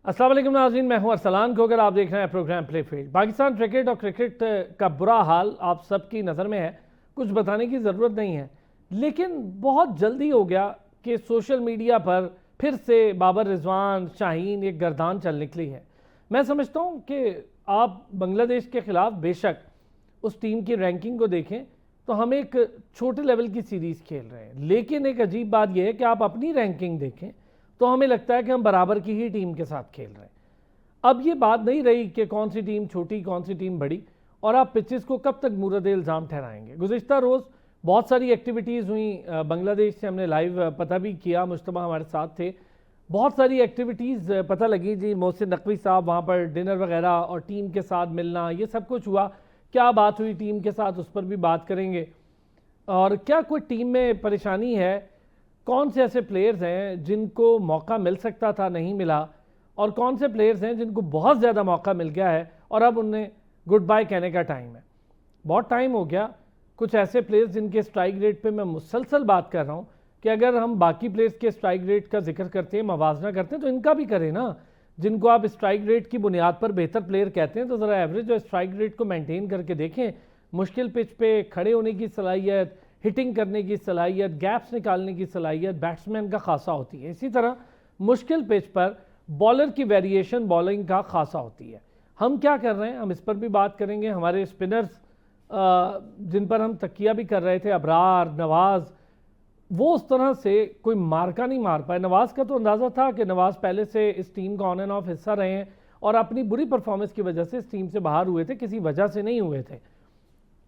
अस्सलाम वालेकुम नाज़रीन, मैं हूं अरसलान खोकर। आप देख रहे हैं program play field. Pakistan cricket और क्रिकेट का बुरा हाल आप सबकी नज़र में है, कुछ बताने की ज़रूरत नहीं है। लेकिन बहुत जल्दी हो गया कि सोशल मीडिया पर फिर से बाबर रिजवान शाहीन एक गर्दान चल निकली है। मैं समझता हूं कि आप बांग्लादेश के ख़िलाफ़ बेशक उस टीम की रैंकिंग को देखें तो हम एक छोटे लेवल की सीरीज़ खेल रहे हैं, लेकिन एक अजीब बात यह है कि आप अपनी रैंकिंग देखें तो हमें लगता है कि हम बराबर की ही टीम के साथ खेल रहे हैं। अब ये बात नहीं रही कि कौन सी टीम छोटी कौन सी टीम बड़ी, और आप पिचेस को कब तक मूरद इल्ज़ाम ठहराएंगे। गुज़िश्ता रोज़ बहुत सारी एक्टिविटीज़ हुई बांग्लादेश से, हमने लाइव पता भी किया, मुश्तबा हमारे साथ थे। बहुत सारी एक्टिविटीज़ पता लगी जी, मोहसिन नकवी साहब वहाँ पर डिनर वगैरह और टीम के साथ मिलना, ये सब कुछ हुआ। क्या बात हुई टीम के साथ उस पर भी बात करेंगे। और क्या कोई टीम में परेशानी है, कौन से ऐसे प्लेयर्स हैं जिनको मौका मिल सकता था नहीं मिला, और कौन से प्लेयर्स हैं जिनको बहुत ज़्यादा मौका मिल गया है और अब उन्हें गुड बाय कहने का टाइम है। बहुत टाइम हो गया। कुछ ऐसे प्लेयर्स जिनके स्ट्राइक रेट पे मैं मुसलसल बात कर रहा हूँ कि अगर हम बाकी प्लेयर्स के स्ट्राइक रेट का जिक्र करते हैं, मवाजना करते हैं, तो इनका भी करें ना। जिनको आप स्ट्राइक रेट की बुनियाद पर बेहतर प्लेयर कहते हैं, तो ज़रा एवरेज और स्ट्राइक रेट को मेंटेन करके देखें। मुश्किल पिच पे खड़े होने की सलाहियत, हिटिंग करने की सलाहियत, गैप्स निकालने की सलाहियत बैट्समैन का खासा होती है। इसी तरह मुश्किल पिच पर बॉलर की वेरिएशन बॉलिंग का खासा होती है। हम क्या कर रहे हैं, हम इस पर भी बात करेंगे। हमारे स्पिनर्स जिन पर हम तकिया भी कर रहे थे, अबरार, नवाज़, वो उस तरह से कोई मार्का नहीं मार पाए। नवाज़ का तो अंदाज़ा था कि नवाज़ पहले से इस टीम का ऑन एंड ऑफ हिस्सा रहे हैं और अपनी बुरी परफॉर्मेंस की वजह से इस टीम से बाहर हुए थे, किसी वजह से नहीं हुए थे।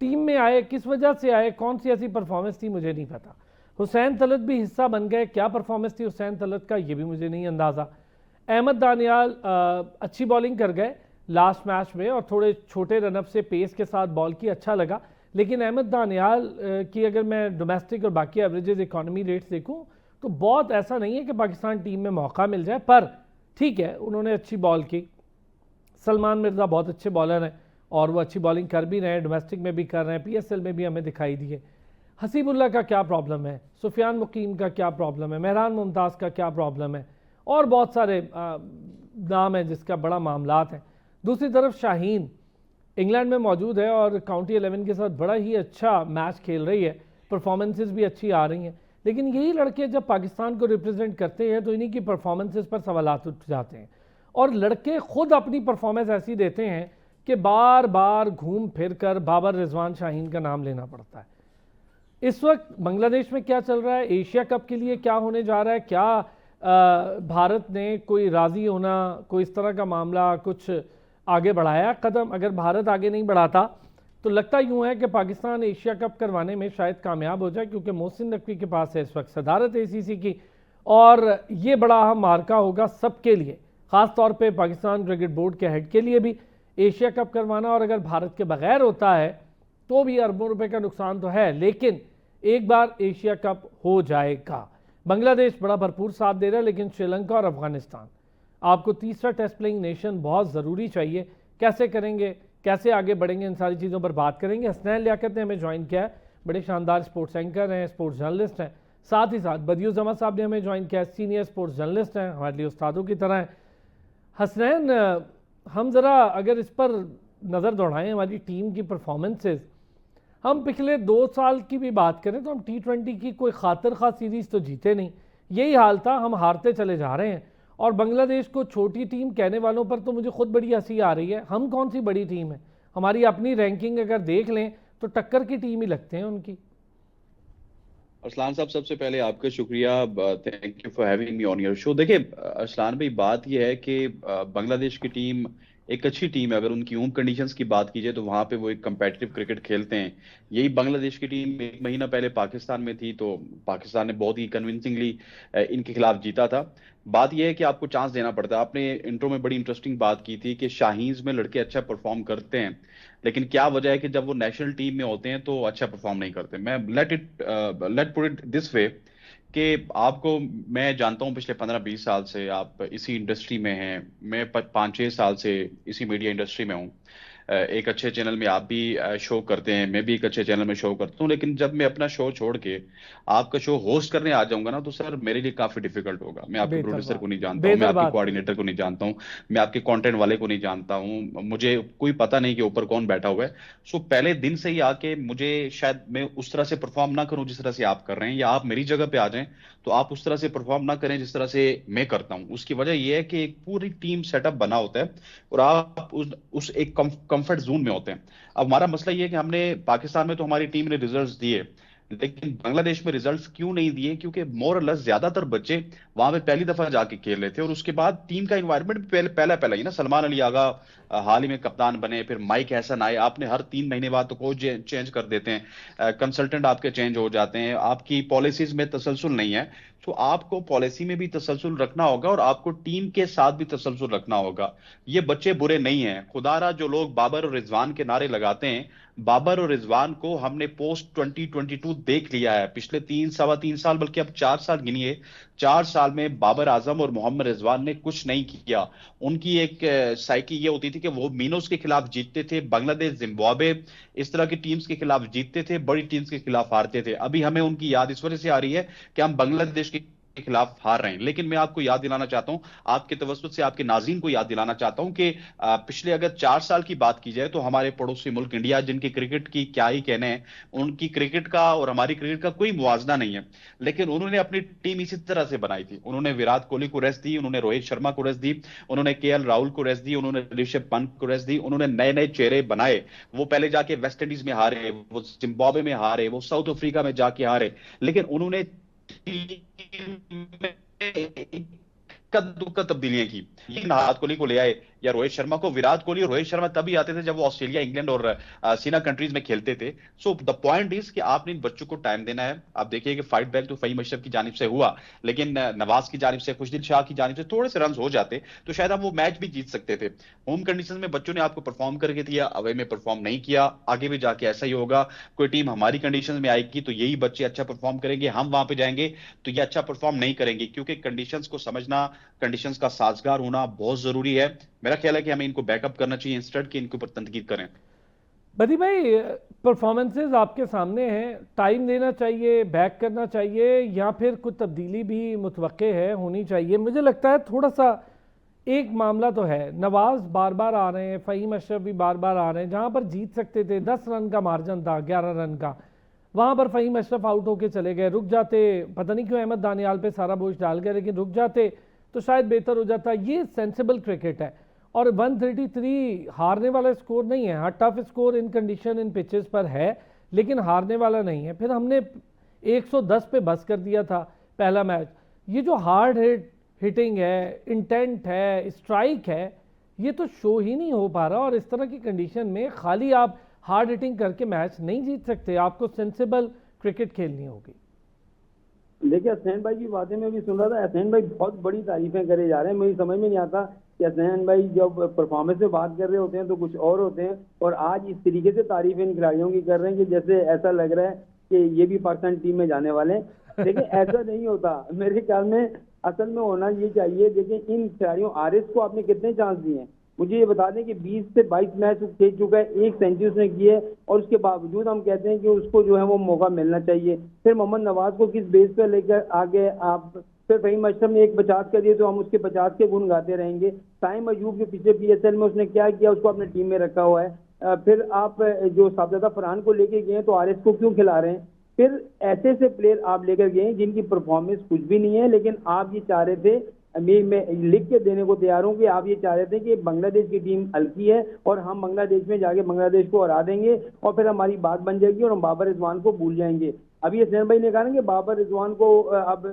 टीम में आए, किस वजह से आए, कौन सी ऐसी परफॉर्मेंस थी, मुझे नहीं पता। हुसैन तलत भी हिस्सा बन गए, क्या परफॉर्मेंस थी हुसैन तलत का, ये भी मुझे नहीं अंदाज़ा। अहमद दानियाल अच्छी बॉलिंग कर गए लास्ट मैच में और थोड़े छोटे रनअप से पेस के साथ बॉल की, अच्छा लगा। लेकिन अहमद दानियाल की अगर मैं डोमेस्टिक और बाकी एवरेजेस इकॉनमी रेट्स देखूं तो बहुत ऐसा नहीं है कि पाकिस्तान टीम में मौका मिल जाए, पर ठीक है, उन्होंने अच्छी बॉल की। सलमान मिर्ज़ा बहुत अच्छे बॉलर हैं और वो अच्छी बॉलिंग कर भी रहे हैं, डोमेस्टिक में भी कर रहे हैं, PSL में भी हमें दिखाई दिए। हसीबुल्ला का क्या प्रॉब्लम है, सुफियान मुकीम का क्या प्रॉब्लम है, मेहरान मुमताज़ का क्या प्रॉब्लम है, और बहुत सारे नाम हैं जिसका बड़ा मामलात है। दूसरी तरफ शाहीन इंग्लैंड में मौजूद है और काउंटी 11 के साथ बड़ा ही अच्छा मैच खेल रही है, परफॉर्मेंसेस भी अच्छी आ रही हैं। लेकिन यही लड़के जब पाकिस्तान को रिप्रेजेंट करते हैं तो इन्हीं की परफॉर्मेंसेस पर सवालात उठ जाते हैं, और लड़के खुद अपनी परफॉर्मेंस ऐसी देते हैं कि बार बार घूम फिर कर बाबर रिजवान शाहीन का नाम लेना पड़ता है। इस वक्त बांग्लादेश में क्या चल रहा है, एशिया कप के लिए क्या होने जा रहा है, क्या भारत ने कोई राज़ी होना, कोई इस तरह का मामला कुछ आगे बढ़ाया कदम? अगर भारत आगे नहीं बढ़ाता तो लगता यूँ है कि पाकिस्तान एशिया कप करवाने में शायद कामयाब हो जाए, क्योंकि मोहसिन नकवी के पास है इस वक्त सदारत ACC की, और ये बड़ा अहम मार्का होगा सबके लिए, ख़ास तौर पे पाकिस्तान क्रिकेट बोर्ड के हेड के लिए भी एशिया कप करवाना। और अगर भारत के बगैर होता है तो भी अरबों रुपए का नुकसान तो है, लेकिन एक बार एशिया कप हो जाएगा। बांग्लादेश बड़ा भरपूर साथ दे रहा है, लेकिन श्रीलंका और अफगानिस्तान, आपको तीसरा टेस्ट प्लेइंग नेशन बहुत ज़रूरी चाहिए। कैसे करेंगे, कैसे आगे बढ़ेंगे, इन सारी चीज़ों पर बात करेंगे। हसनैन लियाकत ने हमें ज्वाइन किया है, बड़े शानदार स्पोर्ट्स एंकर हैं, स्पोर्ट्स जर्नलिस्ट हैं। साथ ही साथ बदियुज़्ज़मा साहब ने हमें ज्वाइन किया है, सीनियर स्पोर्ट्स जर्नलिस्ट हैं, हमारे लिए उस्तादों की तरह हैं। हसनैन, हम ज़रा अगर इस पर नज़र दौड़ाएं, हमारी टीम की परफॉर्मेंसेस, हम पिछले 2 साल की भी बात करें तो हम T20 की कोई खातिर खा सीरीज़ तो जीते नहीं, यही हाल था, हम हारते चले जा रहे हैं। और बांग्लादेश को छोटी टीम कहने वालों पर तो मुझे खुद बड़ी हंसी आ रही है। हम कौन सी बड़ी टीम है, हमारी अपनी रैंकिंग अगर देख लें तो टक्कर की टीम ही लगते हैं उनकी। अरसलान साहब, सबसे पहले आपका शुक्रिया, thank you for having me on your show. देखिए अरसलान भाई, बात यह है कि बांग्लादेश की टीम एक अच्छी टीम है। अगर उनकी होम कंडीशंस की बात की जाए तो वहां पे वो एक कंपेटिटिव क्रिकेट खेलते हैं। यही बांग्लादेश की टीम एक महीना पहले पाकिस्तान में थी, तो पाकिस्तान ने बहुत ही कन्विंसिंगली इनके खिलाफ जीता था। बात यह है कि आपको चांस देना पड़ता है। आपने इंट्रो में बड़ी इंटरेस्टिंग बात की थी कि शाहीन्स में लड़के अच्छा परफॉर्म करते हैं, लेकिन क्या वजह है कि जब वो नेशनल टीम में होते हैं तो अच्छा परफॉर्म नहीं करते। मैं late put it this way कि आपको, मैं जानता हूं पिछले 15-20 साल से आप इसी इंडस्ट्री में हैं, मैं 5-6 साल से इसी मीडिया इंडस्ट्री में हूं। एक अच्छे चैनल में आप भी शो करते हैं, मैं भी एक अच्छे चैनल में शो करता हूँ, लेकिन जब मैं अपना शो छोड़ के आपका शो होस्ट करने आ जाऊंगा ना, तो सर मेरे लिए काफी डिफिकल्ट होगा। मैं आपके बेहतर प्रोड्यूसर को बात। नहीं जानता हूँ, मैं बेहतर आपके बात है। कोऑर्डिनेटर को नहीं जानता हूँ, मैं आपके कंटेंट वाले को नहीं जानता हूँ, मुझे कोई पता नहीं कि ऊपर कौन बैठा हुआ है। सो पहले दिन से ही आके मुझे, शायद मैं उस तरह से परफॉर्म ना करूं जिस तरह से आप कर रहे हैं, या आप मेरी जगह पे आ जाएं तो आप उस तरह से परफॉर्म ना करें जिस तरह से मैं करता हूं। उसकी वजह यह है कि एक पूरी टीम सेटअप बना होता है और आप उस एक कंफर्ट जोन में होते हैं। अब हमारा मसला ये है कि हमने पाकिस्तान में तो हमारी टीम ने रिजल्ट्स दिए, लेकिन बांग्लादेश में रिजल्ट्स क्यों नहीं दिए? क्योंकि मोर और लेस ज्यादातर बच्चे वहां पे पहली दफा जाके खेल रहे थे, और उसके बाद टीम का एनवायरनमेंट भी पहला पहला ही ना। सलमान अली आगा हाल ही में कप्तान बने, फिर माइक हैसन आए, आपने हर 3 महीने बाद तो कोच चेंज कर देते हैं, कंसल्टेंट आपके चेंज हो जाते हैं, आपकी पॉलिसीज में तसलसल नहीं है। तो आपको पॉलिसी में भी तसलसल रखना होगा और आपको टीम के साथ भी तसलसल रखना होगा। ये बच्चे बुरे नहीं हैं, खुदारा जो लोग बाबर और रिजवान के नारे लगाते हैं, बाबर और रिजवान को हमने पोस्ट 2022 देख लिया है। पिछले 3 सवा 3 साल, बल्कि अब 4 साल गिनिए, 4 साल में बाबर आजम और मोहम्मद रिजवान ने कुछ नहीं किया। उनकी एक साइकी ये होती थी कि वो मीनोस के खिलाफ जीतते थे, बांग्लादेश, जिम्बाब्वे, इस तरह की टीम्स के खिलाफ जीतते थे, बड़ी टीम्स के खिलाफ हारते थे। अभी हमें उनकी याद इस वजह से आ रही है कि हम बांग्लादेश के खिलाफ हार रहे हैं। लेकिन मैं आपको याद दिलाना चाहता हूं, आपके तवज्जुह से आपके नाज़रीन को याद दिलाना चाहता हूं कि पिछले अगर 4 साल की बात की जाए तो हमारे पड़ोसी मुल्क इंडिया, जिनकी क्रिकेट की क्या ही कहने हैं, उनकी क्रिकेट का और हमारी क्रिकेट का कोई मुवाजना नहीं है, लेकिन उन्होंने अपनी टीम इसी तरह से बनाई थी। उन्होंने विराट कोहली को रेस्ट दी, उन्होंने रोहित शर्मा को रेस्ट दी, उन्होंने केएल राहुल को रेस्ट दी, उन्होंने ऋषभ पंत को रेस्ट दी, उन्होंने नए नए चेहरे बनाए। वो पहले जाके वेस्ट इंडीज में हारे, वो जिम्बाब्वे में हारे, वो साउथ अफ्रीका में जाके हारे, लेकिन उन्होंने इक्का दुक्का तब्दीलियां की। ये विराट कोहली को ले आए या रोहित शर्मा को, विराट कोहली और रोहित शर्मा तभी आते थे जब वो ऑस्ट्रेलिया, इंग्लैंड और सीना कंट्रीज में खेलते थे। सो द पॉइंट इज कि आपने इन बच्चों को टाइम देना है। आप देखिए कि फाइट बैक तो फहीम अशरफ की जानिब से हुआ, लेकिन नवाज की जानिब से, खुशदिल शाह की जानिब से थोड़े से रन हो जाते तो शायद हम वो मैच भी जीत सकते थे। होम कंडीशन में बच्चों ने आपको परफॉर्म करके दिया, अवे में परफॉर्म नहीं किया, आगे भी जाके ऐसा ही होगा। कोई टीम हमारी कंडीशन में आएगी तो यही बच्चे अच्छा परफॉर्म करेंगे, हम वहां पे जाएंगे तो ये अच्छा परफॉर्म नहीं करेंगे, क्योंकि कंडीशंस को समझना, कंडीशंस का साजगार होना बहुत जरूरी है। मेरा ख्याल है कि हमें इनको बैकअप करना चाहिए इंस्टेड कि इनके ऊपर तनकीद करें। बदी भाई, परफॉर्मेंसेज आपके सामने हैं, टाइम देना चाहिए, बैक करना चाहिए, या फिर कुछ तब्दीली भी मुतवक्के है, होनी चाहिए? मुझे लगता है थोड़ा सा एक मामला तो है, नवाज बार बार आ रहे हैं, फ़हीम अशरफ भी बार बार आ रहे हैं। जहाँ पर जीत सकते थे, 10 रन का मार्जिन था, 11 रन का, वहाँ पर फ़हीम अशरफ आउट होके चले गए। रुक जाते, पता नहीं क्यों अहमद दानियाल पे सारा बोझ डाल गए, लेकिन रुक जाते तो शायद बेहतर हो जाता। ये सेंसिबल क्रिकेट है, और 133 हारने वाला स्कोर नहीं है। हाँ, tough score in condition, in pitches पर है, लेकिन हारने वाला नहीं है। फिर हमने 110 पे बस कर दिया था पहला मैच। ये जो हार्ड हिटिंग है, इंटेंट है, स्ट्राइक है, ये तो शो ही नहीं हो पा रहा। और इस तरह की कंडीशन में खाली आप हार्ड हिटिंग करके मैच नहीं जीत सकते, आपको सेंसिबल क्रिकेट खेलनी होगी। देखिए, हसनैन भाई की बातें मैं भी सुन रहा था। हसनैन भाई बहुत बड़ी तारीफें करे जा रहे हैं, मुझे समझ में नहीं आता कि हसनैन भाई जब परफॉर्मेंस में बात कर रहे होते हैं तो कुछ और होते हैं, और आज इस तरीके से तारीफें इन खिलाड़ियों की कर रहे हैं कि जैसे ऐसा लग रहा है कि ये भी पाकिस्तान टीम में जाने वाले हैं। देखिए, ऐसा नहीं होता मेरे ख्याल में। असल में होना ये चाहिए, देखिए इन खिलाड़ियों, आरएस को आपने कितने चांस दिए हैं? मुझे ये बता दें कि 20 से 22 मैच खेल चुका है, एक सेंचुरी उसने की है, और उसके बावजूद हम कहते हैं कि उसको जो है वो मौका मिलना चाहिए। फिर मोहम्मद नवाज को किस बेस पर लेकर आगे आप, फिर फ़हीम अशरफ ने एक 50 कर दिए तो हम उसके 50 के गुण गाते रहेंगे। साइम अयूब जो पिछले पीएसएल में उसने क्या किया, उसको अपने टीम में रखा हुआ है। फिर आप जो साबजादा फरहान को लेके गए तो आरएस को क्यों खिला रहे हैं? फिर ऐसे ऐसे प्लेयर आप लेकर गए जिनकी परफॉर्मेंस कुछ भी नहीं है, लेकिन आप ये चाह रहे थे, मैं लिख के देने को तैयार हूं कि आप ये चाह रहे थे कि बांग्लादेश की टीम हल्की है और हम बांग्लादेश में जाके बांग्लादेश को हरा देंगे और फिर हमारी बात बन जाएगी और हम बाबर रिजवान को भूल जाएंगे। अभी हसनैन भाई ने कहा ना कि बाबर रिजवान को अब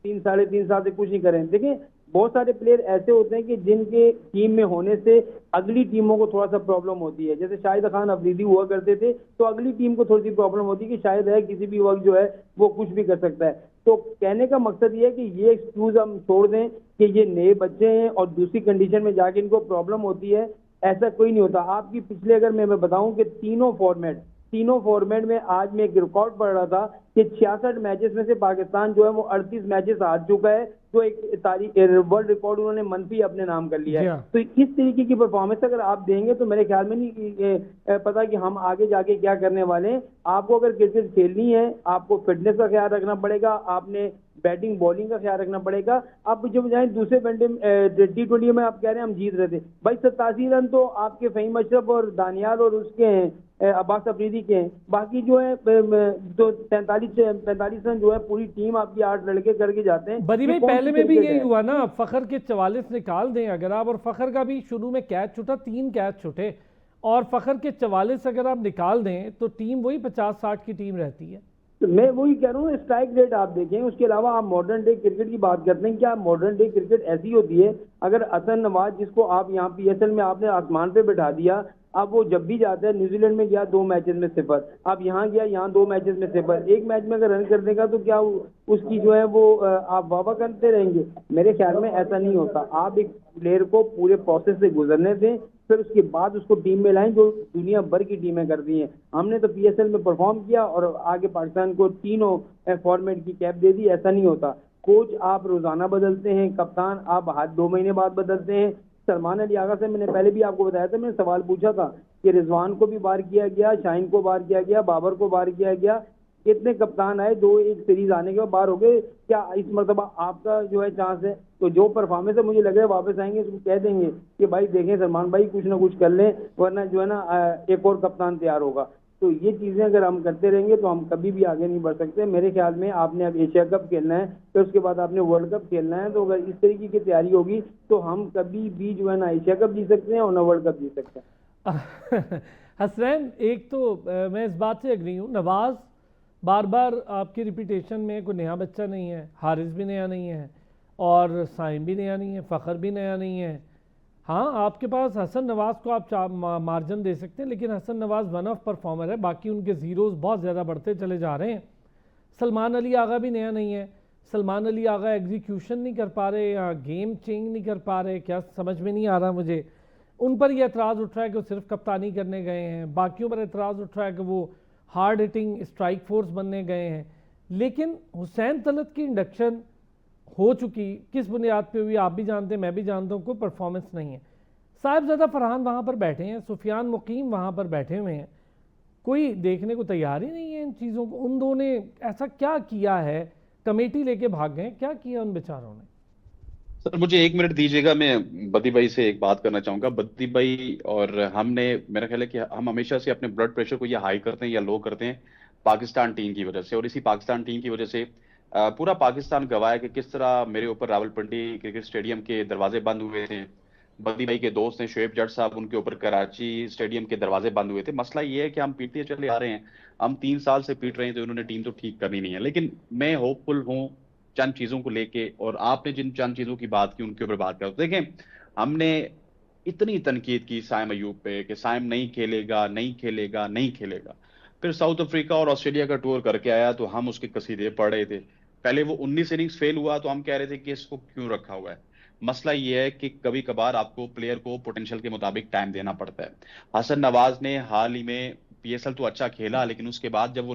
3 साढ़े 3 साल से कुछ नहीं करें। देखिए, बहुत सारे प्लेयर ऐसे होते हैं कि जिनके टीम में होने से अगली टीमों को थोड़ा सा प्रॉब्लम होती है। जैसे शाहिद खान अफरीदी हुआ करते थे तो अगली टीम को थोड़ी सी प्रॉब्लम होती है कि शायद है किसी भी वक्त जो है वो कुछ भी कर सकता है। तो कहने का मकसद ये है कि ये एक्सक्यूज हम छोड़ दें कि ये नए बच्चे हैं और दूसरी कंडीशन में जाके इनको प्रॉब्लम होती है, ऐसा कोई नहीं होता। आपकी पिछले, अगर मैं बताऊं कि तीनों फॉर्मेट तीनों फॉर्मेट में आज मैं एक रिकॉर्ड पढ़ रहा था कि 66 मैचेस में से पाकिस्तान जो है वो 38 मैचेस हार चुका है, तो एक तारीख वर्ल्ड रिकॉर्ड उन्होंने मनफी अपने नाम कर लिया जी है। हाँ। तो इस तरीके की परफॉर्मेंस अगर आप देंगे तो मेरे ख्याल में नहीं पता कि हम आगे जाके क्या करने वाले हैं। आपको अगर क्रिकेट खेलनी है, आपको फिटनेस का ख्याल रखना पड़ेगा, आपने बैटिंग बॉलिंग का ख्याल रखना पड़ेगा। आप जब जाए दूसरे वनडे T20 में आप कह रहे हैं हम जीत रहे थे भाई, 87 रन तो आपके फहीम अशरफ और दानियाल और उसके हैं, अब्बास अफरीदी के हैं। बाकी जो है तो 45 रन जो है पूरी टीम आपकी 8 लड़के करके जाते हैं। बरी ये भाई कौन सी पहले में भी क्रिकेट यही है? हुआ ना, फखर के 44 निकाल दें अगर आप, और फखर का भी शुरू में कैच छूटा, 3 कैच छूटे, और फखर के 44 अगर आप निकाल दें तो टीम वही 50-60 की टीम रहती है। तो मैं वही कह रहा हूँ, स्ट्राइक रेट आप देखें। उसके अलावा आप मॉडर्न डे क्रिकेट की बात करते हैं, क्या मॉडर्न डे क्रिकेट ऐसी होती है? अगर हसन नवाज जिसको आप यहाँ PSL में आपने आसमान पे बैठा दिया, अब वो जब भी जाता है, न्यूजीलैंड में गया 2 मैचेस में 0, अब यहाँ गया यहाँ 2 मैचेस में 0, एक मैच में अगर रन कर देगा तो क्या उसकी जो है वो आप वाह करते रहेंगे? मेरे ख्याल में ऐसा नहीं होता। आप एक प्लेयर को पूरे प्रोसेस से गुजरने दें, फिर उसके बाद उसको टीम में लाएं, जो दुनिया भर की टीमें करती हैं। हमने तो PSL में परफॉर्म किया और आगे पाकिस्तान को तीनों फॉर्मेट की कैप दे दी। ऐसा नहीं होता। कोच आप रोजाना बदलते हैं, कप्तान आप हर 2 महीने बाद बदलते हैं। सलमान अली आगा से मैंने पहले भी आपको बताया था, मैंने सवाल पूछा था कि रिजवान को भी बाहर किया गया, शाहीन को बाहर किया गया, बाबर को बाहर किया गया, कितने कप्तान आए, 2-1 सीरीज आने के बाद बाहर हो गए। क्या इस मरतबा आपका जो है चांस है? तो जो परफॉर्मेंस है मुझे लग रहा है वापस आएंगे, इसको कह देंगे कि भाई देखें सलमान भाई कुछ ना कुछ कर लें, वरना जो है ना एक और कप्तान तैयार होगा। तो ये चीजें अगर हम करते रहेंगे तो हम कभी भी आगे नहीं बढ़ सकते। मेरे ख्याल में आपने अब एशिया कप खेलना है, फिर उसके बाद आपने वर्ल्ड कप खेलना है, तो अगर इस तरीके की तैयारी होगी तो हम कभी भी जो है ना एशिया कप जीत सकते हैं और ना वर्ल्ड कप जीत सकते हैं। हसनैन, एक तो मैं इस बात से एग्री हूँ, नवाज बार बार आपकी रिपीटेशन में कोई नया बच्चा नहीं है, हारिस भी नया नहीं है और साइम भी नया नहीं है, फ़खर भी नया नहीं है। हाँ, आपके पास हसन नवाज को आप मार्जिन दे सकते हैं, लेकिन Hasan Nawaz one off performer है, बाकी उनके ज़ीरोज़ बहुत ज़्यादा बढ़ते चले जा रहे हैं। सलमान अली आगा भी नया नहीं है। सलमान अली आगा एग्जीक्यूशन नहीं कर पा रहे या गेम चेंज नहीं कर पा रहे, क्या समझ में नहीं आ रहा मुझे। उन पर यह एतराज़ उठ रहा है कि वो सिर्फ कप्तानी करने गए हैं, बाकियों पर एतराज़ उठ रहा है कि वो हार्ड हिटिंग स्ट्राइक फोर्स बनने गए हैं। लेकिन हुसैन तलत की इंडक्शन हो चुकी, किस बुनियाद पे हुई आप भी जानते हैं, मैं भी जानता हूँ, कोई परफॉर्मेंस नहीं है। साहिबजादा फरहान वहाँ पर बैठे हैं, सुफियान मुकीम वहाँ पर बैठे हुए हैं, कोई देखने को तैयार ही नहीं है इन चीज़ों को। उन दो ने ऐसा क्या किया है, कमेटी लेके भाग गए, क्या किया उन बेचारों ने? सर मुझे 1 मिनट दीजिएगा, मैं बद्दी भाई से एक बात करना चाहूंगा। बद्दी भाई और हमने, मेरा ख्याल है कि हम हमेशा से अपने ब्लड प्रेशर को या हाई करते हैं या लो करते हैं पाकिस्तान टीम की वजह से, और इसी पाकिस्तान टीम की वजह से पूरा पाकिस्तान गवाह है कि किस तरह मेरे ऊपर रावलपिंडी क्रिकेट स्टेडियम के दरवाजे बंद हुए थे। बद्दी भाई के दोस्त हैं शोएब जट साहब, उनके ऊपर कराची स्टेडियम के दरवाजे बंद हुए थे। मसला ये है कि हम पीटते चले आ रहे हैं, हम 3 साल से पीट रहे हैं, तो इन्होंने टीम तो ठीक करनी नहीं है। लेकिन मैं होपफुल हूँ चंद चीजों को लेके, और आपने जिन चंद चीजों की बात की उनके ऊपर बात करो। देखें, हमने इतनी तनकीद की साइम अयूब पे कि साइम नहीं खेलेगा नहीं खेलेगा नहीं खेलेगा, फिर साउथ अफ्रीका और ऑस्ट्रेलिया का टूर करके आया तो हम उसके कसीदे पढ़ रहे थे। पहले वो 19 इनिंग्स फेल हुआ तो हम कह रहे थे कि इसको क्यों रखा हुआ है। मसला ये है कि कभी कभार आपको प्लेयर को पोटेंशियल के मुताबिक टाइम देना पड़ता है। हसन नवाज ने हाल ही में PSL तो अच्छा खेला, लेकिन उसके बाद जब वो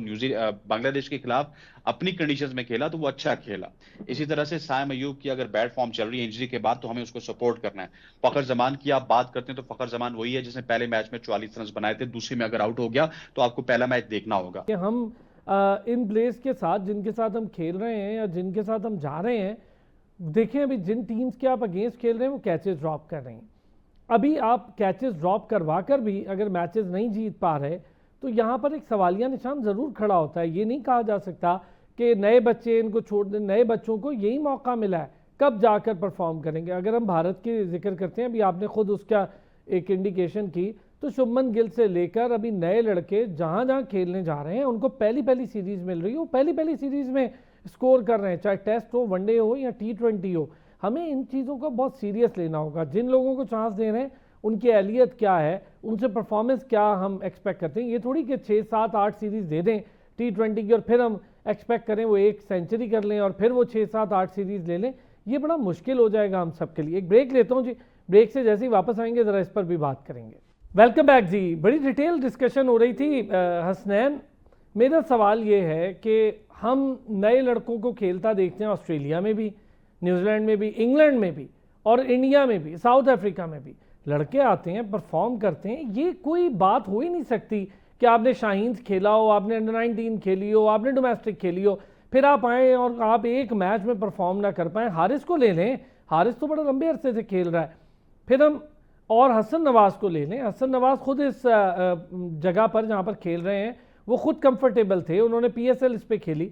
बांग्लादेश के खिलाफ अपनी कंडीशंस में खेला तो वो अच्छा खेला। इसी तरह से साइम अयूब की अगर बैड फॉर्म चल रही है इंजरी के बाद, तो हमें उसको सपोर्ट करना है। फखर जमान की आप बात करते हैं तो फखर जमान वही है जिसने पहले मैच में 44 रन बनाए थे, दूसरे में अगर आउट हो गया तो आपको पहला मैच देखना होगा। कि हम इन प्लेयर्स के साथ जिनके साथ हम खेल रहे हैं या जिनके साथ हम जा रहे हैं, देखें अभी जिन टीम्स के आप अगेंस्ट खेल रहे हैं वो कैचेस ड्रॉप कर रहे हैं। अभी आप कैचेस ड्रॉप करवा कर भी अगर मैचेस नहीं जीत पा रहे तो यहाँ पर एक सवालिया निशान ज़रूर खड़ा होता है। ये नहीं कहा जा सकता कि नए बच्चे इनको छोड़ दें, नए बच्चों को यही मौका मिला है, कब जाकर परफॉर्म करेंगे। अगर हम भारत की जिक्र करते हैं, अभी आपने खुद उसका एक इंडिकेशन की, तो शुभमन गिल से लेकर अभी नए लड़के जहाँ जहाँ खेलने जा रहे हैं उनको पहली पहली सीरीज़ मिल रही हो, पहली पहली सीरीज़ में स्कोर कर रहे हैं, चाहे टेस्ट हो, वनडे हो या T20 हो। हमें इन चीज़ों को बहुत सीरियस लेना होगा। जिन लोगों को चांस दे रहे हैं उनकी अहलियत क्या है, उनसे परफॉर्मेंस क्या हम एक्सपेक्ट करते हैं। ये थोड़ी कि 6, 7, 8 सीरीज़ दे दें T20 की और फिर हम एक्सपेक्ट करें वो 1 सेंचुरी कर लें और फिर वो 6, 7, 8 सीरीज़ ले लें। ये बड़ा मुश्किल हो जाएगा हम सब के लिए। एक ब्रेक लेता हूँ जी, ब्रेक से जैसे ही वापस आएंगे ज़रा इस पर भी बात करेंगे। वेलकम बैक जी। बड़ी डिटेल डिस्कशन हो रही थी हसनैन। मेरा सवाल ये है कि हम नए लड़कों को खेलता देखते हैं, ऑस्ट्रेलिया में भी, न्यूजीलैंड में भी, इंग्लैंड में भी और इंडिया में भी, साउथ अफ्रीका में भी। लड़के आते हैं, परफॉर्म करते हैं। ये कोई बात हो ही नहीं सकती कि आपने शाहीन खेला हो, आपने अंडर 19 खेली हो, आपने डोमेस्टिक खेली हो, फिर आप आए और आप एक मैच में परफॉर्म ना कर पाएँ। हारिस को ले लें, हारिस तो बड़ा लंबे अरसे से खेल रहा है। फिर हम और हसन नवाज को ले लें। हसन नवाज खुद इस जगह पर जहाँ पर खेल रहे हैं वो खुद कंफर्टेबल थे, उन्होंने पीएसएल इस पे खेली।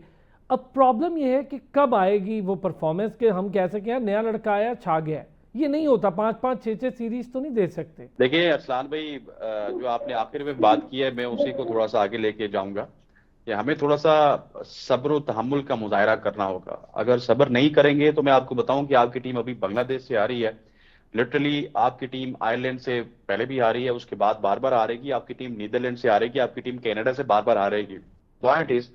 अब प्रॉब्लम ये है कि कब आएगी वो परफॉर्मेंस के हम कह सकें यार नया लड़का आया छा गया है। ये नहीं होता, 5-5 6-6 सीरीज तो नहीं दे सकते। देखिए अरसलान भाई, जो आपने आखिर में बात की है मैं उसी को थोड़ा सा आगे लेके जाऊंगा कि हमें थोड़ा सा सब्र और तहम्मुल का मुजाहरा करना होगा। अगर सब्र नहीं करेंगे तो मैं आपको बताऊं कि आपकी टीम अभी बांग्लादेश से आ रही है, लिटरली आपकी टीम आयरलैंड से पहले भी आ रही है, उसके बाद बार बार आ रहेगी, आपकी टीम नीदरलैंड से आ रहेगी, आपकी टीम कनाडा से बार बार आ रहेगी। पॉइंट इज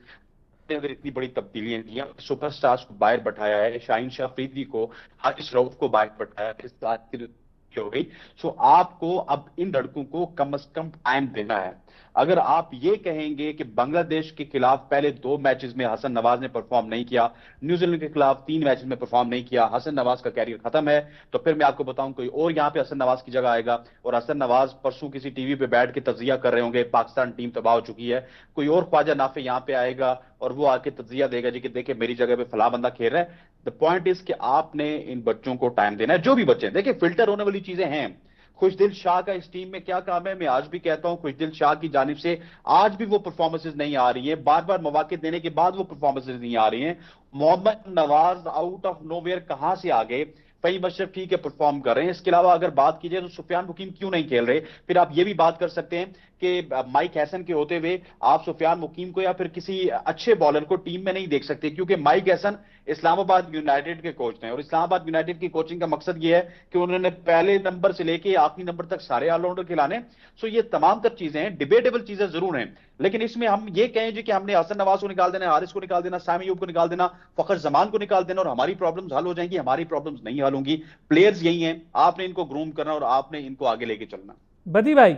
अगर इतनी बड़ी तब्दीलियां की हैं, सुपरस्टार्स को बाहर बैठाया है, शाहीन शाह अफरीदी को, हारिस रऊफ को बाहर बैठाया है, इस बात की हो गई। सो आपको अब इन लड़कों को कम से कम टाइम देना है। अगर आप ये कहेंगे कि बांग्लादेश के खिलाफ पहले 2 मैचेस में हसन नवाज ने परफॉर्म नहीं किया, न्यूजीलैंड के खिलाफ 3 मैचेस में परफॉर्म नहीं किया, हसन नवाज का कैरियर खत्म है, तो फिर मैं आपको बताऊं कोई और यहाँ पे हसन नवाज की जगह आएगा और हसन नवाज परसों किसी टीवी पे बैठ के तजिया कर रहे होंगे पाकिस्तान टीम तबाह हो चुकी है, कोई और ख्वाजा नाफे यहाँ पे आएगा और वो आके तजिया देगा जी कि देखिए मेरी जगह पे फला बंदा खेल रहा है। द पॉइंट इज कि आपने इन बच्चों को टाइम देना है, जो भी बच्चे हैं। देखिए फिल्टर होने वाली चीजें हैं। खुशदिल शाह का इस टीम में क्या काम है, मैं आज भी कहता हूं खुशदिल शाह की जानिब से आज भी वो परफॉर्मेंसेज नहीं आ रही है, बार बार मौके देने के बाद वो परफॉर्मेंसेज नहीं आ रही हैं। Mohammad Nawaz out of nowhere कहां से आ गए। फहीम अशरफ ठीक है परफॉर्म कर रहे हैं, इसके अलावा अगर बात की जाए तो सुफियान मुकीम क्यों नहीं खेल रहे। फिर आप ये भी बात कर सकते हैं कि माइक हैसन के होते हुए आप सुफियान मुकीम को या फिर किसी अच्छे बॉलर को टीम में नहीं देख सकते, क्योंकि माइक हैसन इस्लामाबाद यूनाइटेड के कोच हैं और इस्लामाबाद यूनाइटेड की कोचिंग का मकसद ये है कि उन्होंने पहले नंबर से लेके आखिरी नंबर तक सारे ऑलराउंडर खिलाने। सो ये तमाम तर चीजें हैं, डिबेटेबल चीजें जरूर हैं, लेकिन इसमें हम ये कहें जी कि हमने हसन नवाज को निकाल देना, हारिस को निकाल देना, सामी यूब को निकाल देना, फखर जमान को निकाल देना और हमारी प्रॉब्लम्स हल हो जाएंगी। हमारी प्रॉब्लम्स नहीं हल होंगी। प्लेयर्स यही हैं, आपने इनको ग्रूम करना और आपने इनको आगे लेके चलना। बदी भाई,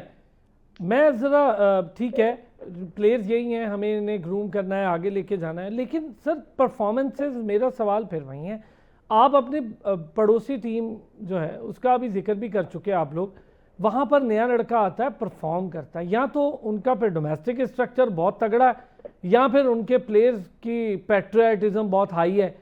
मैं ज़रा ठीक है, प्लेयर्स यही हैं, हमें इन्हें ग्रूम करना है, आगे लेके जाना है, लेकिन सर परफॉर्मेंसेस, मेरा सवाल फिर वही है। आप अपने पड़ोसी टीम जो है उसका भी जिक्र भी कर चुके हैं आप लोग। वहाँ पर नया लड़का आता है, परफॉर्म करता है, या तो उनका फिर डोमेस्टिक स्ट्रक्चर बहुत तगड़ा है या फिर उनके प्लेयर्स की पैट्रियटिज्म बहुत हाई है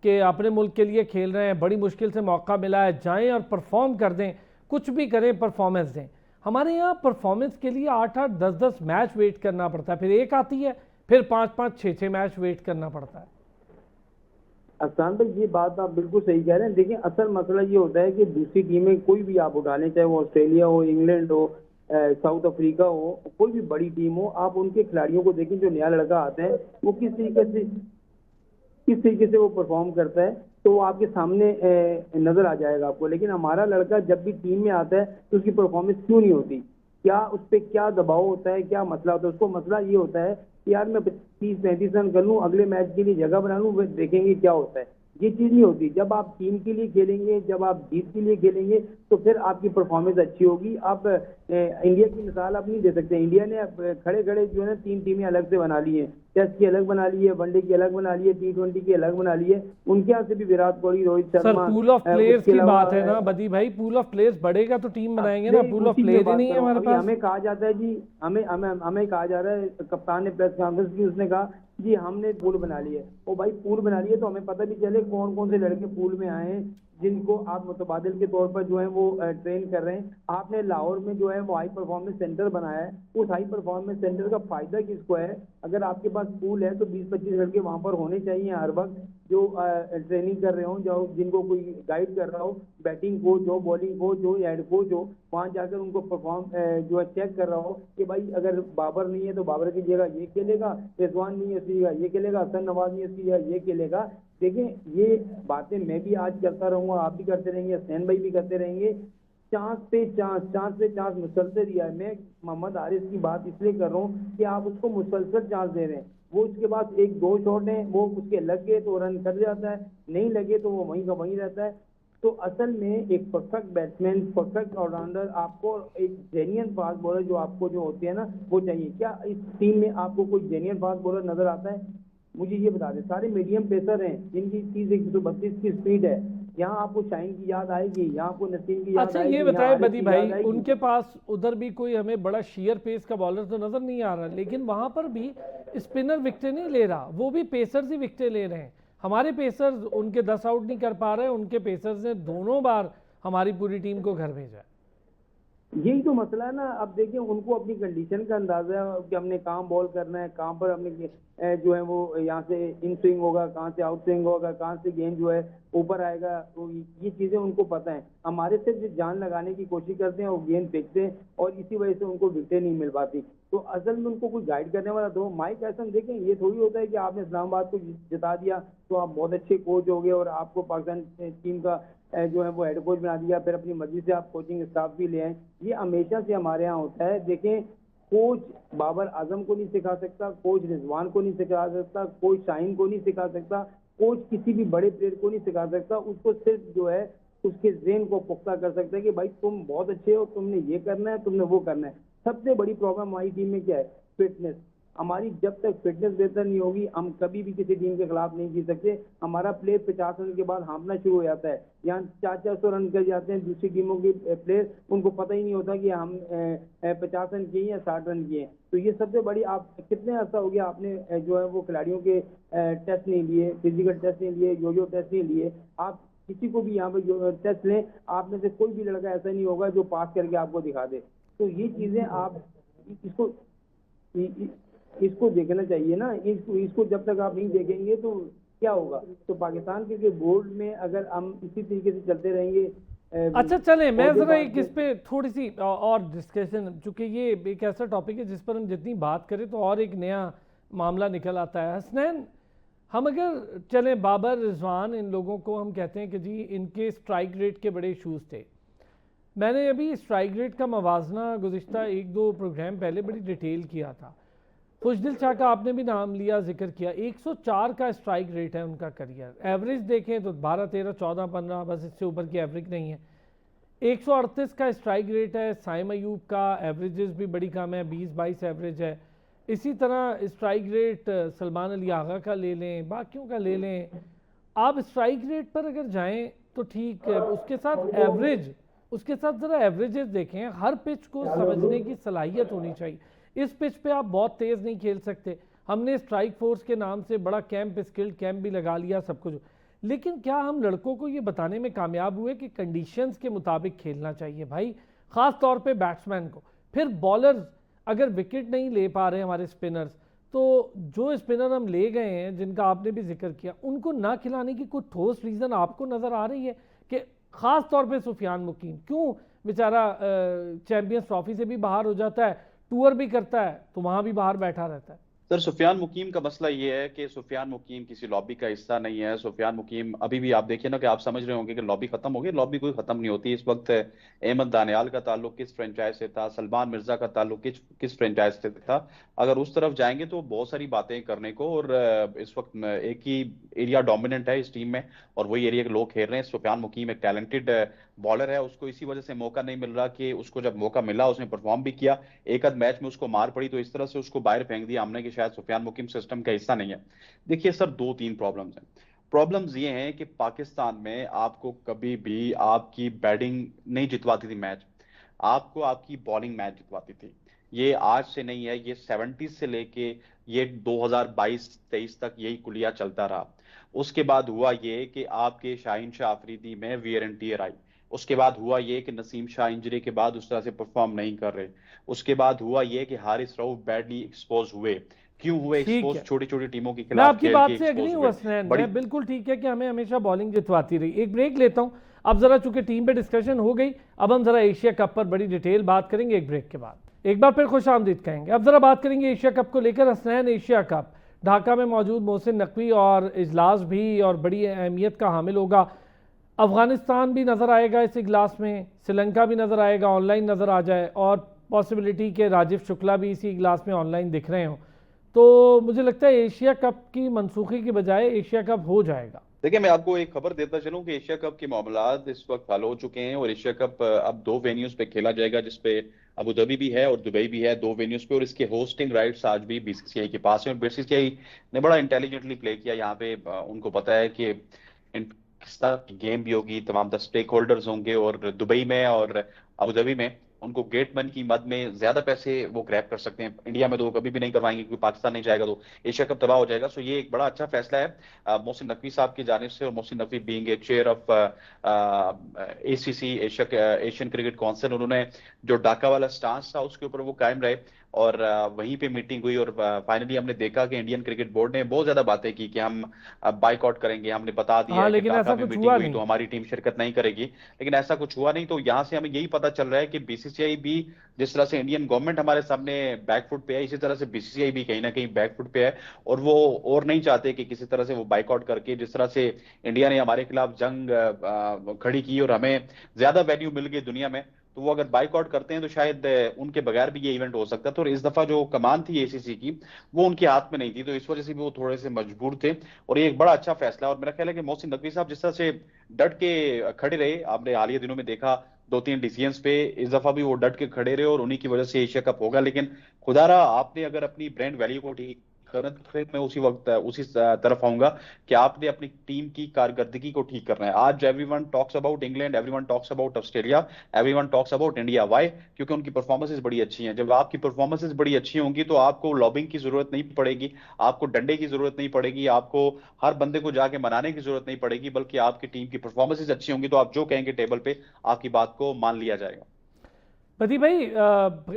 कि अपने मुल्क के लिए खेल रहे हैं, बड़ी मुश्किल से मौका मिला है, जाएं और परफॉर्म कर दें, कुछ भी करें, परफॉर्मेंस दें। हमारे यहाँ परफॉर्मेंस के लिए 8-8 10-10 मैच वेट करना पड़ता है, फिर एक आती है, फिर 5-5 6-6 मैच वेट करना पड़ता है। अफसान भाई ये बात आप बिल्कुल सही कह रहे हैं। देखिए असल मसला ये होता है कि दूसरी टीमें कोई भी आप उठा लें, चाहे वो ऑस्ट्रेलिया हो, इंग्लैंड हो, साउथ अफ्रीका हो, कोई भी बड़ी टीम हो, आप उनके खिलाड़ियों को देखें जो नया लड़का आता है वो किस तरीके से वो परफॉर्म करता है, तो वो आपके सामने नजर आ जाएगा आपको। लेकिन हमारा लड़का जब भी टीम में आता है तो उसकी परफॉर्मेंस क्यों नहीं होती, क्या उस पर क्या दबाव होता है, क्या मसला होता है। उसको मसला ये होता है कि यार मैं 30-35 रन कर लूँ, अगले मैच के लिए जगह बना लूँ, फिर देखेंगे क्या होता है। ये चीज नहीं होती। जब आप टीम के लिए खेलेंगे, जब आप जीत के लिए खेलेंगे, तो फिर आपकी परफॉर्मेंस अच्छी होगी। आप इंडिया की मिसाल आप नहीं दे सकते। इंडिया ने खड़े खड़े जो है 3 टीमें अलग से बना ली है, टेस्ट की अलग बना ली है, वनडे की अलग बना ली है, T20 की अलग बना ली है। उनके यहाँ से भी Virat Kohli, Rohit sir Sharma, pool of players की बात है ना बदी भाई, पूल ऑफ प्लेयर्स बढ़ेगा तो टीम बनाएंगे ना, पूल ऑफ प्लेयर ही नहीं है हमारे पास। हमें कहा जाता है जी, हमें कहा जा रहा है, कप्तान ने प्रेस कॉन्फ्रेंस की, उसने कहा जी हमने पूल बना ली है। ओ भाई पूल बना ली है तो हमें पता भी चले कौन कौन से लड़के पूल में आए हैं जिनको आप मुतबादिल के तौर पर जो है वो ट्रेन कर रहे हैं। आपने लाहौर में जो है वो हाई परफॉर्मेंस सेंटर बनाया है, उस हाई परफॉर्मेंस सेंटर का फायदा किसको है। अगर आपके पास पूल है तो 20-25 लड़के वहां पर होने चाहिए हर वक्त, जो ट्रेनिंग कर रहे हो, जो जिनको कोई गाइड कर रहा हो, बैटिंग कोच हो, बॉलिंग कोच हो या हेड कोच हो, वहां जाकर उनको परफॉर्म जो है चेक कर रहा हो कि भाई अगर बाबर नहीं है तो बाबर की जगह ये खेलेगा, रिजवान नहीं है उसकी जगह ये खेलेगा, हसन नवाज नहीं है उसकी जगह ये खेलेगा। देखें ये बातें मैं भी आज करता रहूंगा, आप भी करते रहेंगे, हसनैन भाई भी करते रहेंगे। चांस पे चांस मुसलसल दिया है। मैं मोहम्मद हारिस की बात इसलिए कर रहा हूँ कि आप उसको मुसलसल चांस दे रहे हैं। वो उसके पास 1-2 शॉट हैं, वो उसके लग गए तो रन कर जाता है, नहीं लगे तो वो वहीं का वहीं रहता है। तो असल में एक परफेक्ट बैट्समैन, परफेक्ट ऑलराउंडर, आपको एक जेन्युइन फास्ट बॉलर जो आपको जो होते हैं ना वो चाहिए। क्या इस टीम में आपको कोई जेन्युइन फास्ट बॉलर नजर आता है? मुझे ये बता दें। सारे मीडियम पेसर हैं जिनकी 30-132 की स्पीड है। यहाँ आपको शाइन की याद आएगी, यहाँ आपको नसीम की याद अच्छा आएगी, ये यहाँ बताएं आरिफ बदी की भाई, याद आएगी। उनके पास उधर भी कोई हमें बड़ा शेयर पेस का बॉलर तो नजर नहीं आ रहा, लेकिन वहां पर भी स्पिनर विकेटें नहीं ले रहा, वो भी पेसर्स ही विकेटें ले रहे हैं। हमारे पेसर्स उनके 10 आउट नहीं कर पा रहे, उनके पेसर्स ने दोनों बार हमारी पूरी टीम को घर भेजा है। यही तो मसला है ना। अब देखिए उनको अपनी कंडीशन का अंदाजा है कि हमने कहाँ बॉल करना है, कहाँ पर हमने जो है वो यहाँ से इन स्विंग होगा, कहाँ से आउट स्विंग होगा, कहाँ से गेंद जो है ऊपर आएगा। तो ये चीजें उनको पता है। हमारे से जो जान लगाने की कोशिश करते हैं वो गेंद फेंकते हैं और इसी वजह से उनको विकेटें नहीं मिल पाती। तो असल में उनको कोई गाइड करने वाला दो। माइक एसन देखें, ये थोड़ी होता है कि आपने इस्लामाबाद को जिता दिया तो आप बहुत अच्छे कोच हो गए और आपको पाकिस्तान टीम का जो है वो हेड कोच बना दिया, फिर अपनी मर्जी से आप कोचिंग स्टाफ भी ले आए। ये हमेशा से हमारे यहाँ होता है। देखें, कोच बाबर आजम को नहीं सिखा सकता, कोच रिजवान को नहीं सिखा सकता, कोच शाहीन को नहीं सिखा सकता, कोच किसी भी बड़े प्लेयर को नहीं सिखा सकता। उसको सिर्फ जो है उसके ज़हन को पुख्ता कर सकता है कि भाई तुम बहुत अच्छे हो, तुमने ये करना है, तुमने वो करना है। सबसे बड़ी प्रॉब्लम हमारी टीम में क्या है? फिटनेस। हमारी जब तक फिटनेस बेहतर नहीं होगी हम कभी भी किसी टीम के खिलाफ नहीं जीत सकते। हमारा प्लेयर 50 रन के बाद हाँफना शुरू हो जाता है। यहाँ 400-400 रन कर जाते हैं दूसरी टीमों के प्लेयर, उनको पता ही नहीं होता कि हम 50 रन किए या 60 रन किए। तो ये सबसे बड़ी, आप कितने अर्सा हो गया आपने जो है वो खिलाड़ियों के टेस्ट नहीं लिए, फिजिकल टेस्ट नहीं लिए, यो टेस्ट नहीं लिए। आप किसी को भी यहाँ पे जो टेस्ट लें, आप में से कोई भी लड़का ऐसा नहीं होगा जो पास करके आपको दिखा दे। तो ये चीजें आप इसको देखना चाहिए ना। इसको जब तक आप नहीं देखेंगे तो क्या होगा? तो पाकिस्तान के बोर्ड में अगर हम इसी तरीके से चलते रहेंगे। अच्छा चलें, मैं और जो ज़रा बात एक इस पे थोड़ी सी और डिस्कशन, चूंकि ये एक ऐसा टॉपिक है जिस पर हम जितनी बात करें तो और एक नया मामला निकल आता है। हसनैन, हम अगर चलें बाबर, रिजवान, इन लोगों को हम कहते हैं कि जी इनके स्ट्राइक रेट के बड़े इशूज़ थे। मैंने अभी स्ट्राइक रेट का मवाजना गुज़िश्ता 1-2 प्रोग्राम पहले बड़ी डिटेल किया था। खुशदिल शाह का आपने भी नाम लिया, जिक्र किया। 104 का स्ट्राइक रेट है उनका करियर। एवरेज देखें तो 12, 13, 14, 15, बस इससे ऊपर की एवरेज नहीं है। 138 का स्ट्राइक रेट है साइम अयूब का, एवरेजेस भी बड़ी कम है, 20-22 एवरेज है। इसी तरह स्ट्राइक रेट सलमान अली आगा का ले लें, बाकियों का ले लें। आप स्ट्राइक रेट पर अगर जाएं तो ठीक है, उसके साथ एवरेज, उसके साथ ज़रा एवरेजेस देखें। हर पिच को समझने की सलाहियत होनी चाहिए। इस पिच पे आप बहुत तेज़ नहीं खेल सकते। हमने स्ट्राइक फोर्स के नाम से बड़ा कैंप, स्किल्ड कैंप भी लगा लिया, सब कुछ, लेकिन क्या हम लड़कों को ये बताने में कामयाब हुए कि कंडीशंस के मुताबिक खेलना चाहिए भाई, ख़ास तौर पे बैट्समैन को। फिर बॉलर्स अगर विकेट नहीं ले पा रहे हमारे स्पिनर्स, तो जो स्पिनर हम ले गए हैं जिनका आपने भी जिक्र किया, उनको ना खिलाने की कोई ठोस रीज़न आपको नज़र आ रही है? कि ख़ास तौर पे सुफियान मुकीम क्यों बेचारा चैंपियंस ट्रॉफी से भी बाहर हो जाता है, टूर भी करता है तो वहां भी बाहर बैठा रहता है? सर, सुफियान मुकीम का मसला ये है कि सुफियान मुकीम किसी लॉबी का हिस्सा नहीं है। सुफियान मुकीम अभी भी, आप देखिए ना कि आप समझ रहे होंगे कि लॉबी खत्म हो गई। लॉबी कोई खत्म नहीं होती। इस वक्त अहमद दानियाल का ताल्लुक किस फ्रेंचाइज से था, सलमान मिर्जा का ताल्लुक किस फ्रेंचाइज से था, अगर उस तरफ जाएंगे तो बहुत सारी बातें करने को। और इस वक्त एक ही एरिया डोमिनेंट है इस टीम में और वही एरिया के लोग खेल रहे हैं। सुफियान मुकीम एक टैलेंटेड बॉलर है, उसको इसी वजह से मौका नहीं मिल रहा कि उसको जब मौका मिला उसने परफॉर्म भी किया। एक आध मैच में उसको मार पड़ी तो इस तरह से उसको बाहर फेंक दिया हमने कि शायद सुफियान मुकीम सिस्टम का हिस्सा नहीं है। देखिए सर, 2-3 प्रॉब्लम्स हैं। प्रॉब्लम्स ये हैं कि पाकिस्तान में आपको कभी भी आपकी बैटिंग नहीं जितवाती थी मैच, आपको आपकी बॉलिंग मैच जितवाती थी। ये आज से नहीं है, ये 70 से लेके ये 2022-23 तक यही कुलिया चलता रहा। उसके बाद हुआ ये कि आपके शाहीन शाह अफरीदी में वियर एंड टियर आई। उसके बाद हुआ ये कि नसीम शाह इंजरी के बाद उस तरह से परफॉर्म नहीं कर रहे। उसके बाद हुआ ये कि हारिस रऊफ बैडली एक्सपोज हुए। क्यों हुए ठीक एक्सपोज? है, छोटी छोटी टीमों के मैं खिलाफ आपकी खेल बात के से एग्री एक्सपोज हूँ हुए। हसनैन, बड़ी मैं बिल्कुल ठीक है कि हमें हमेशा बॉलिंग जितवाती रही। एक ब्रेक लेता हूँ। अब जरा चूंकि टीम पे डिस्कशन हो गई, अब हम जरा एशिया कप पर बड़ी डिटेल बात करेंगे एक ब्रेक के बाद। एक बार फिर खुश आमदीद कहेंगे। अब जरा बात करेंगे एशिया कप को लेकर। हसनैन, एशिया कप ढाका में मौजूद मोहसिन नकवी और इजलास भी और बड़ी अहमियत का हामिल होगा। अफगानिस्तान भी नज़र आएगा इस इजलास में, श्रीलंका भी नज़र आएगा, ऑनलाइन नज़र आ जाए, और पॉसिबिलिटी के राजीव शुक्ला भी इसी इजलास में ऑनलाइन दिख रहे हों। तो मुझे लगता है एशिया कप की मनसूखी की बजाय एशिया कप हो जाएगा। देखिए, मैं आपको एक खबर देता चलूं कि एशिया कप के मामलात इस वक्त हल हो चुके हैं और एशिया कप अब दो वेन्यूज पे खेला जाएगा, जिसपे अबू धाबी भी है और दुबई भी है, दो वेन्यूज पे। और इसके होस्टिंग राइट्स आज भी बीसीसीआई के पास है और बीसीसीआई ने बड़ा इंटेलिजेंटली प्ले किया यहाँ पे। उनको पता है कि किस तरह की गेम भी होगी, तमाम तरह स्टेक होल्डर्स होंगे और दुबई में और अबू धाबी में उनको गेट मन की मद में ज्यादा पैसे वो ग्रैब कर सकते हैं। इंडिया में तो वो कभी भी नहीं करवाएंगे, क्योंकि पाकिस्तान नहीं जाएगा तो एशिया कप तबाह हो जाएगा। सो ये एक बड़ा अच्छा फैसला है मोहसिन नकवी साहब की जानिब से। और Mohsin Naqvi being a chair of ACC, Asian cricket council, उन्होंने जो ढाका वाला स्टांस था उसके ऊपर वो कायम रहे और वहीं पे मीटिंग हुई। और फाइनली हमने देखा कि इंडियन क्रिकेट बोर्ड ने बहुत ज्यादा बातें की कि हम बाइकआउट करेंगे। हमने बता दिया हाँ, है कि लेकिन ढाका ऐसा में कुछ मीटिंग हुआ हुई नहीं। तो हमारी टीम शिरकत नहीं करेगी, लेकिन ऐसा कुछ हुआ नहीं। तो यहाँ से हमें यही पता चल रहा है कि बीसीसीआई भी, जिस तरह से इंडियन गवर्नमेंट हमारे सामने बैकफुट पे है, इसी तरह से बीसीसीआई भी कहीं ना कहीं बैकफुट पे है। और वो और नहीं चाहते कि किसी तरह से वो बाइकआउट करके, जिस तरह से इंडिया ने हमारे खिलाफ जंग खड़ी की और हमें ज्यादा वैल्यू मिल गई दुनिया में, तो वो अगर बाइकआउट करते हैं तो शायद उनके बगैर भी ये इवेंट हो सकता था। और इस दफा जो कमान थी एसीसी की वो उनके हाथ में नहीं थी, तो इस वजह से भी वो थोड़े से मजबूर थे। और ये एक बड़ा अच्छा फैसला है। और मेरा ख्याल है कि मोहसिन नकवी साहब जिस तरह से डट के खड़े रहे, आपने हालिया दिनों में देखा दो तीन डिसीजंस पे, इस दफा भी वो डट के खड़े रहे और उन्हीं की वजह से एशिया कप होगा। लेकिन खुदारा आपने अगर अपनी ब्रांड वैल्यू को ठीक करना, तो फिर मैं उसी वक्त उसी तरफ आऊंगा कि आपने अपनी टीम की कारकर्दगी को ठीक करना है। आज everyone talks about England, everyone talks about Australia, everyone talks about India. Why? क्योंकि उनकी परफॉर्मेंसेज बड़ी अच्छी हैं। जब आपकी परफॉर्मेंसेज बड़ी अच्छी होंगी तो आपको लॉबिंग की जरूरत नहीं पड़ेगी, आपको डंडे की जरूरत नहीं पड़ेगी, आपको हर बंदे को जाके मनाने की जरूरत नहीं पड़ेगी, बल्कि आपकी टीम की परफॉर्मेंसेज अच्छी होंगी तो आप जो कहेंगे टेबल पे आपकी बात को मान लिया जाएगा। बदी भाई,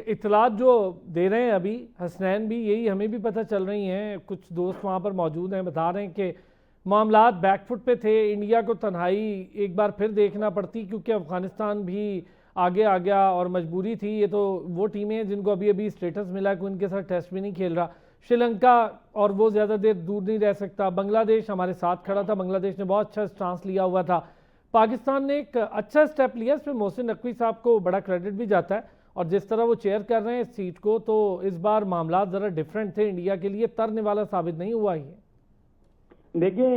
इतलात जो दे रहे हैं अभी हसनैन भी, यही हमें भी पता चल रही हैं, कुछ दोस्त वहाँ पर मौजूद हैं, बता रहे हैं कि मामलात बैकफुट पे थे। इंडिया को तन्हाई एक बार फिर देखना पड़ती, क्योंकि अफगानिस्तान भी आगे आ गया और मजबूरी थी। ये तो वो टीमें हैं जिनको अभी अभी स्टेटस मिला है कि उनके साथ टेस्ट भी नहीं खेल रहा। श्रीलंका और वो ज़्यादा देर दूर नहीं रह सकता। बांग्लादेश हमारे साथ खड़ा था, बांग्लादेश ने बहुत अच्छा स्टांस लिया हुआ था। पाकिस्तान ने एक अच्छा स्टेप लिया, इसमें मोहसिन नकवी साहब को बड़ा क्रेडिट भी जाता है। और जिस तरह वो चेयर कर रहे हैं इस सीट को, तो इस बार मामला ज़रा डिफरेंट थे, इंडिया के लिए तरने वाला साबित नहीं हुआ ये। देखिए,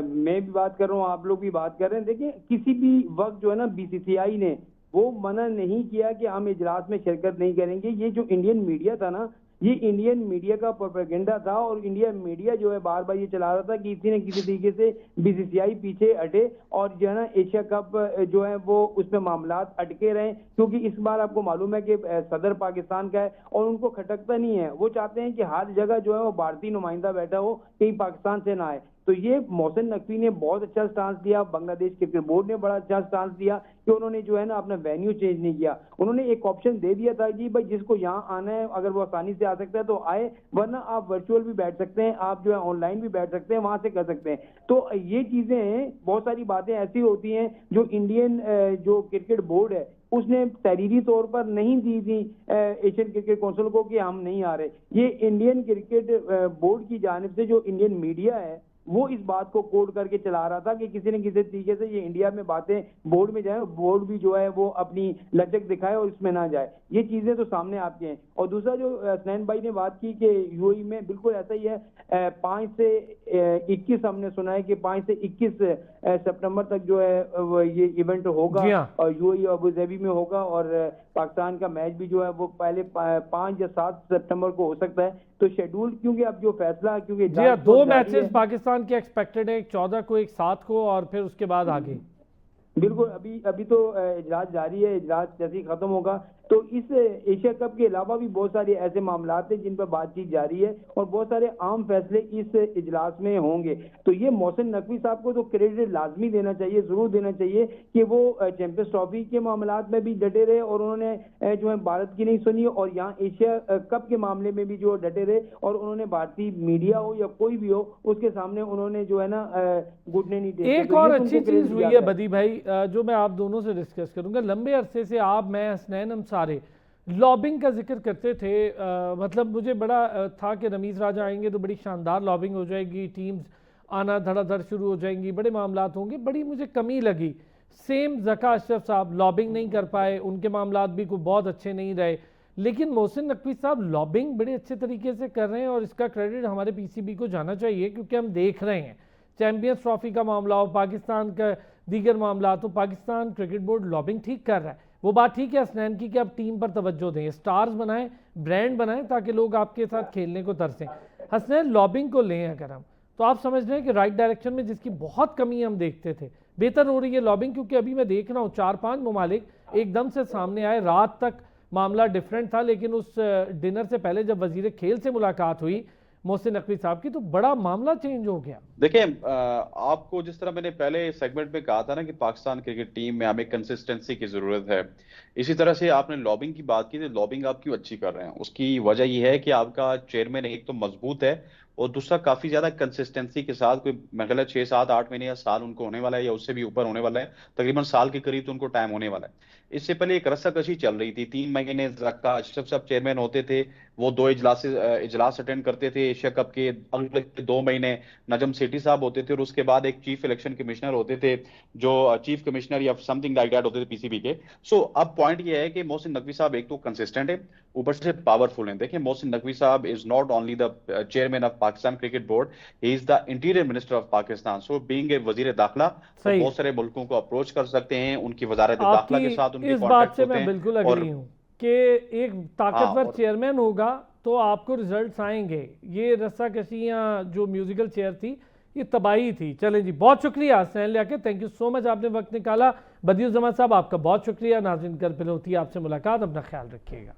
मैं भी बात कर रहा हूँ, आप लोग भी बात कर रहे हैं। देखिए, किसी भी वक्त जो है ना, बीसीसीआई ने वो मना नहीं किया कि हम इजलास में शिरकत नहीं करेंगे। ये जो इंडियन मीडिया था ना, ये इंडियन मीडिया का प्रोपेगेंडा था। और इंडियन मीडिया जो है बार बार ये चला रहा था कि किसी न किसी तरीके से बीसीसीआई पीछे हटे और जो है ना एशिया कप जो है वो उसमें मामलात अटके रहे। क्योंकि इस बार आपको मालूम है कि सदर पाकिस्तान का है और उनको खटकता नहीं है। वो चाहते हैं कि हर जगह जो है वो भारतीय नुमाइंदा बैठा हो, कहीं पाकिस्तान से ना आए। तो ये मोहसिन नकवी ने बहुत अच्छा स्टांस दिया, बांग्लादेश क्रिकेट बोर्ड ने बड़ा अच्छा स्टांस दिया कि उन्होंने जो है ना अपना वेन्यू चेंज नहीं किया। उन्होंने एक ऑप्शन दे दिया था कि भाई जिसको यहाँ आना है अगर वो आसानी से आ सकता है तो आए, वरना आप वर्चुअल भी बैठ सकते हैं, आप जो है ऑनलाइन भी बैठ सकते हैं, वहां से कर सकते हैं। तो ये चीजें, बहुत सारी बातें ऐसी होती हैं जो इंडियन जो क्रिकेट बोर्ड है उसने तहरीरी तौर पर नहीं दी थी एशियन क्रिकेट काउंसिल को कि हम नहीं आ रहे। ये इंडियन क्रिकेट बोर्ड की जानिब से जो इंडियन मीडिया है वो इस बात को कोड करके चला रहा था कि किसी न किसी तरीके से ये इंडिया में बातें बोर्ड में जाए, बोर्ड भी जो है वो अपनी लचक दिखाए और इसमें ना जाए। ये चीजें तो सामने आती हैं। और दूसरा जो हसनैन भाई ने बात की कि यूएई में, बिल्कुल ऐसा ही है। 5 से 21 हमने सुना है कि 5 से 21 सितंबर तक जो है ये इवेंट होगा और यूएई अबू धाबी में होगा। और पाकिस्तान का मैच भी जो है वो पहले 5 या 7 सितंबर को हो सकता है। तो शेड्यूल, क्योंकि अब जो फैसला, क्योंकि जी हाँ, 2 मैचेस पाकिस्तान के एक्सपेक्टेड है, एक 14 को एक 7 को और फिर उसके बाद आगे। बिल्कुल, अभी तो इजलास जारी है। इजलास जैसे ही खत्म होगा तो इस एशिया कप के अलावा भी बहुत सारे ऐसे मामला हैं जिन पर बातचीत जारी है और बहुत सारे आम फैसले इस इजलास में होंगे। तो ये मोहसिन नकवी साहब को तो क्रेडिट लाजमी देना चाहिए, जरूर देना चाहिए कि वो चैंपियंस ट्रॉफी के मामलात में भी डटे रहे और उन्होंने जो है भारत की नहीं सुनी, और यहाँ एशिया कप के मामले में भी जो डटे रहे और उन्होंने भारतीय मीडिया हो या कोई भी हो उसके सामने उन्होंने जो है ना घुटने नहीं टेके। एक और अच्छी चीज हुई है बदी भाई, जो मैं आप दोनों से डिस्कस करूंगा। लंबे अरसे से आप, मैं, हसनैन, हम सारे लॉबिंग का जिक्र करते थे। मतलब मुझे बड़ा था कि रमीज राजा आएंगे तो बड़ी शानदार लॉबिंग हो जाएगी, टीम्स आना धड़ाधड़ शुरू हो जाएंगी, बड़े मामलात होंगे। बड़ी मुझे कमी लगी। सेम ज़का अशरफ साहब लॉबिंग नहीं कर पाए, उनके मामलात भी कोई बहुत अच्छे नहीं रहे। लेकिन मोहसिन नकवी साहब लॉबिंग बड़े अच्छे तरीके से कर रहे हैं और इसका क्रेडिट हमारे पीसीबी को जाना चाहिए, क्योंकि हम देख रहे हैं चैंपियंस ट्रॉफी का मामला हो, पाकिस्तान का दीगर मामला, तो पाकिस्तान क्रिकेट बोर्ड लॉबिंग ठीक कर रहा है। वो बात ठीक है हसनैन की कि आप टीम पर तवज्जो दें, स्टार्स बनाएं, ब्रांड बनाएं, ताकि लोग आपके साथ खेलने को तरसें। हसनैन, लॉबिंग को लें अगर हम, तो आप समझ रहे हैं कि राइट डायरेक्शन में जिसकी बहुत कमी हम देखते थे, बेहतर हो रही है लॉबिंग? क्योंकि अभी मैं देख रहा हूँ 4-5 ममालिक एकदम से सामने आए। रात तक मामला डिफरेंट था, लेकिन उस डिनर से पहले जब वजीर खेल से मुलाकात हुई मोहसिन नकवी साहब की, तो बड़ा मामला चेंज हो गया। देखिए, आपको जिस तरह मैंने पहले सेगमेंट में कहा था ना कि पाकिस्तान क्रिकेट टीम में हमें कंसिस्टेंसी की जरूरत है, इसी तरह से आपने लॉबिंग की बात की, तो लॉबिंग आप क्यों अच्छी कर रहे हैं? उसकी वजह यह है कि आपका चेयरमैन एक तो मजबूत है, और दूसरा काफी ज्यादा कंसिस्टेंसी के साथ, कोई मैं ख्याल 6-7-8 महीने या साल उनको होने वाला है, या उससे भी ऊपर होने वाला है, तकरीबन साल के करीब तो उनको टाइम होने वाला है। इससे पहले एक रस्साकशी चल रही थी 3 महीने तक का, अशरफ साहब चेयरमैन होते थे, वो 2 इजलास अटेंड करते थे एशिया कप के। अगले 2 महीने नजम सेठी साहब होते थे, और उसके बाद एक चीफ इलेक्शन कमिश्नर होते थे, जो चीफ कमिश्नर या समथिंग लाइक दैट होते थे पीसीबी के। सो अब पॉइंट ये है कि मोहसिन नकवी साहब एक तो कंसिस्टेंट है, ऊपर से पावरफुल हैं। देखिए, मोहसिन नकवी साहब is not only the chairman of Pakistan cricket board, he is the interior minister of Pakistan. So being a वजीर दाखिला, वो सही, बहुत सारे मुल्कों को अप्रोच कर सकते हैं, उनकी वजारत दाखिला के साथ आपकी उनके इस बात कॉन्टैक्ट से होते मैं हैं। बिल्कुल और अग्री हूँ कि एक हाँ, ताकतवर और चेयरमैन होगा तो आपको रिजल्ट्स आएंगे। ये रस्साकशियाँ जो म्यूजिकल चेयर थी, ये तबाही थी। चलें जी, बहुत शुक्रिया हसनैन लिया के, थैंक यू सो मच, आपने वक्त निकाला। बदियुज्जमान साहब, आपका बहुत शुक्रिया। नाज़रीन, कल फिर होती है आपसे मुलाकात, अपना ख्याल रखिएगा।